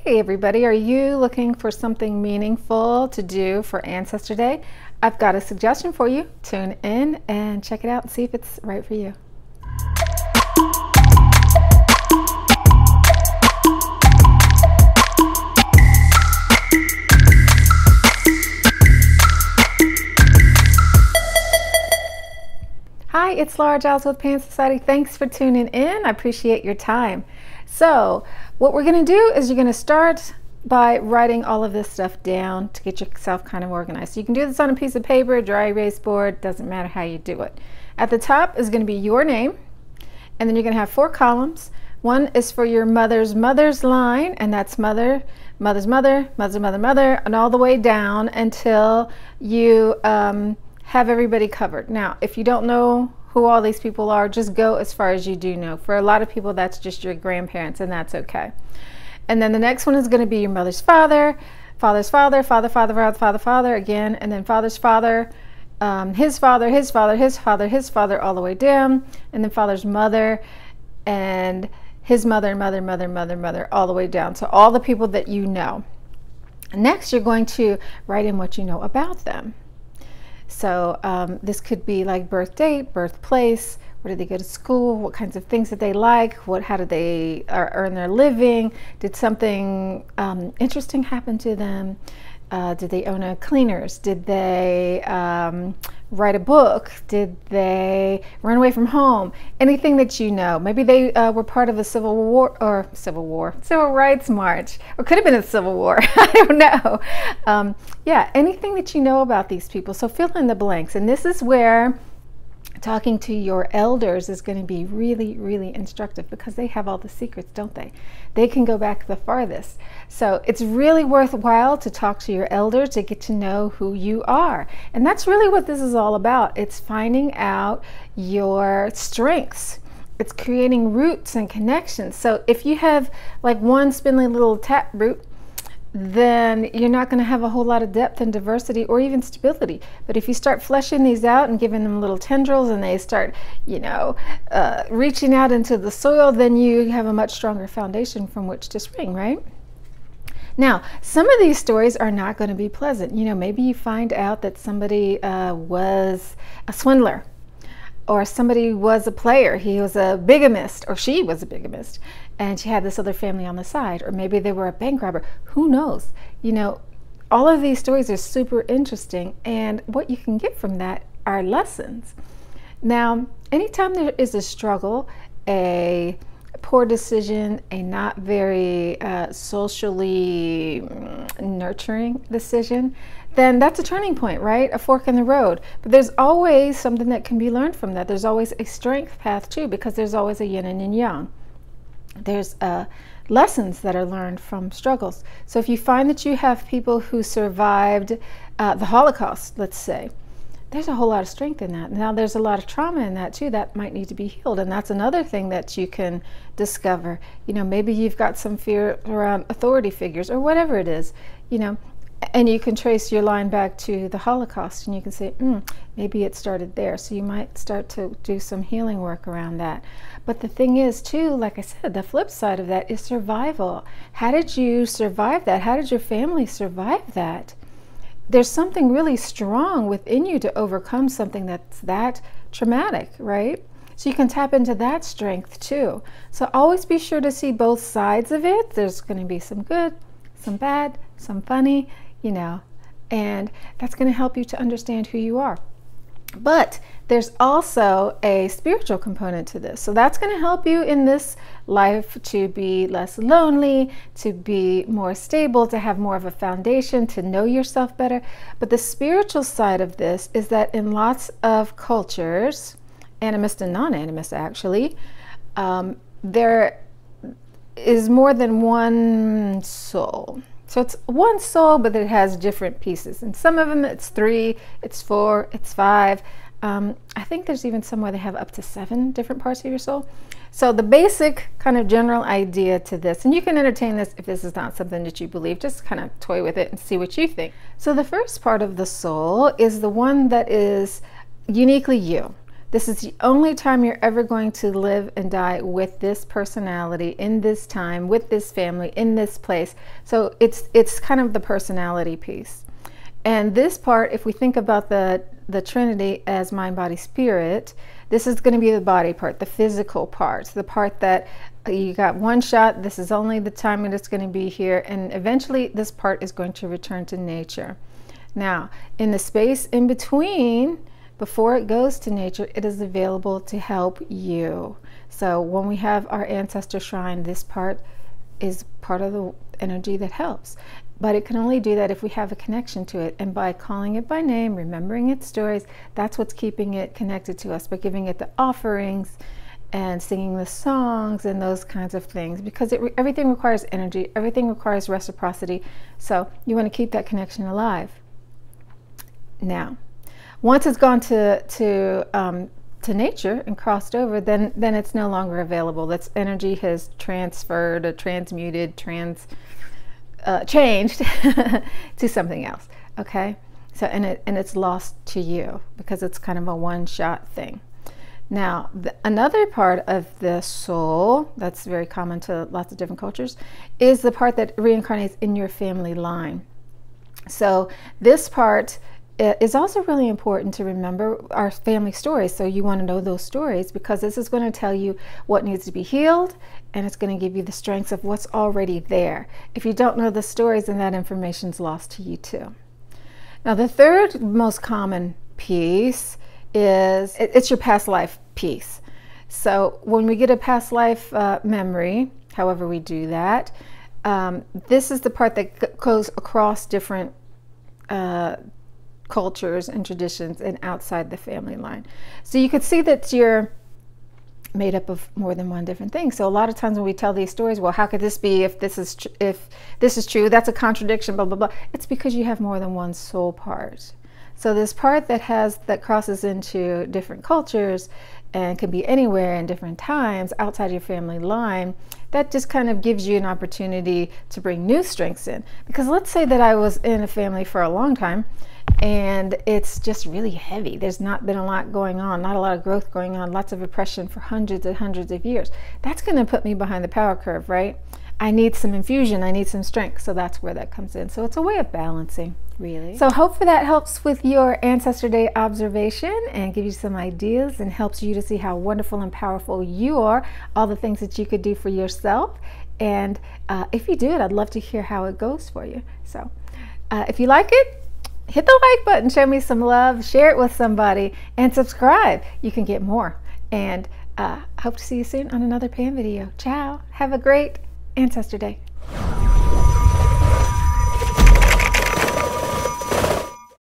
Hey everybody, are you looking for something meaningful to do for Ancestor Day? I've got a suggestion for you. Tune in and check it out and see if it's right for you. Hi, it's Laura Giles with Pan Society. Thanks for tuning in. I appreciate your time. So what we're going to do is you're going to start by writing all of this stuff down to get yourself kind of organized. So you can do this on a piece of paper, dry erase board, doesn't matter how you do it. At the top is going to be your name, and then you're going to have 4 columns. One is for your mother's line, and that's mother, mother's mother, mother's mother, mother, and all the way down until you have everybody covered. Now, if you don't know who all these people are, just go as far as you do know. For a lot of people, that's just your grandparents, and that's okay. And then the next one is going to be your mother's father, father's father, father, father, father, father, father again, and then father's father, his father, his father, his father, his father, all the way down, and then father's mother, and his mother, mother, mother, mother, mother, all the way down. So all the people that you know. Next, you're going to write in what you know about them. So this could be like birth date, birthplace, where did they go to school, what kinds of things did they like, how did they earn their living, did something interesting happen to them, did they own a cleaners, did they write a book, did they run away from home, anything that you know. Maybe they were part of a civil rights march, or could have been a civil war, I don't know. Yeah, anything that you know about these people. So fill in the blanks, and this is where talking to your elders is going to be really, really instructive, because they have all the secrets, don't they? They can go back the farthest. So it's really worthwhile to talk to your elders to get to know who you are. And that's really what this is all about. It's finding out your strengths. It's creating roots and connections. So if you have like one spindly little tap root, then you're not going to have a whole lot of depth and diversity or even stability. But if you start fleshing these out and giving them little tendrils, and they start, you know, reaching out into the soil, then you have a much stronger foundation from which to spring, right? Now, some of these stories are not going to be pleasant. You know, maybe you find out that somebody was a swindler, or somebody was a player, he was a bigamist, or she was a bigamist, and she had this other family on the side, or maybe they were a bank robber. Who knows? You know, all of these stories are super interesting, and what you can get from that are lessons. Now, anytime there is a struggle, a poor decision, a not very socially nurturing decision, then that's a turning point, right? A fork in the road. But there's always something that can be learned from that. There's always a strength path too, because there's always a yin and a yang. There's lessons that are learned from struggles. So if you find that you have people who survived the Holocaust, let's say, there's a whole lot of strength in that. Now there's a lot of trauma in that too that might need to be healed, and that's another thing that you can discover. You know, maybe you've got some fear around authority figures or whatever it is, you know, and you can trace your line back to the Holocaust, and you can say, maybe it started there. So you might start to do some healing work around that. But the thing is too, like I said, the flip side of that is survival. How did you survive that? How did your family survive that? There's something really strong within you to overcome something that's that traumatic, right? So you can tap into that strength too. So always be sure to see both sides of it. There's going to be some good, some bad, some funny, you know, and that's going to help you to understand who you are. But there's also a spiritual component to this. So that's going to help you in this life to be less lonely, to be more stable, to have more of a foundation, to know yourself better. But the spiritual side of this is that in lots of cultures, animist and non-animist actually, there is more than one soul. So it's one soul, but it has different pieces. And some of them, it's 3, it's 4, it's 5. I think there's even some where they have up to 7 different parts of your soul. So the basic kind of general idea to this, and you can entertain this if this is not something that you believe, just kind of toy with it and see what you think. So the first part of the soul is the one that is uniquely you. This is the only time you're ever going to live and die with this personality, in this time, with this family, in this place. So it's kind of the personality piece. And this part, if we think about the Trinity as mind, body, spirit, this is going to be the body part, the physical part, the part that you got one shot, this is only the time that it's going to be here, and eventually this part is going to return to nature. Now, in the space in between, before it goes to nature, it is available to help you. So when we have our ancestor shrine, this part is part of the energy that helps. But it can only do that if we have a connection to it. And by calling it by name, remembering its stories, that's what's keeping it connected to us, by giving it the offerings and singing the songs and those kinds of things. Because everything requires energy, everything requires reciprocity. So you want to keep that connection alive. Now, once it's gone to nature and crossed over, then it's no longer available. That's energy has transferred or transmuted, changed to something else. Okay, so and it's lost to you because it's kind of a one-shot thing. Now, another part of the soul that's very common to lots of different cultures is the part that reincarnates in your family line. So this part is also really important to remember our family stories. So you want to know those stories because this is going to tell you what needs to be healed, and it's going to give you the strengths of what's already there. If you don't know the stories, then that information's lost to you too. Now, the third most common piece is it's your past life piece. So when we get a past life memory, however we do that, this is the part that goes across different cultures and traditions and outside the family line. So you could see that you're made up of more than one different thing. So a lot of times when we tell these stories, well, how could this be if this is true? That's a contradiction, blah blah blah. It's because you have more than one soul part. So this part that crosses into different cultures and can be anywhere in different times outside your family line, that just kind of gives you an opportunity to bring new strengths in. Because let's say that I was in a family for a long time and it's just really heavy. There's not been a lot going on, not a lot of growth going on, lots of oppression for hundreds and hundreds of years. That's going to put me behind the power curve, right? I need some infusion, I need some strength. So that's where that comes in. So it's a way of balancing, really. So hopefully that helps with your Ancestor Day observation and gives you some ideas and helps you to see how wonderful and powerful you are, all the things that you could do for yourself. And if you do it, I'd love to hear how it goes for you. So if you like it, hit the like button, show me some love, share it with somebody, and subscribe. You can get more. And hope to see you soon on another Pam video. Ciao. Have a great Ancestor Day.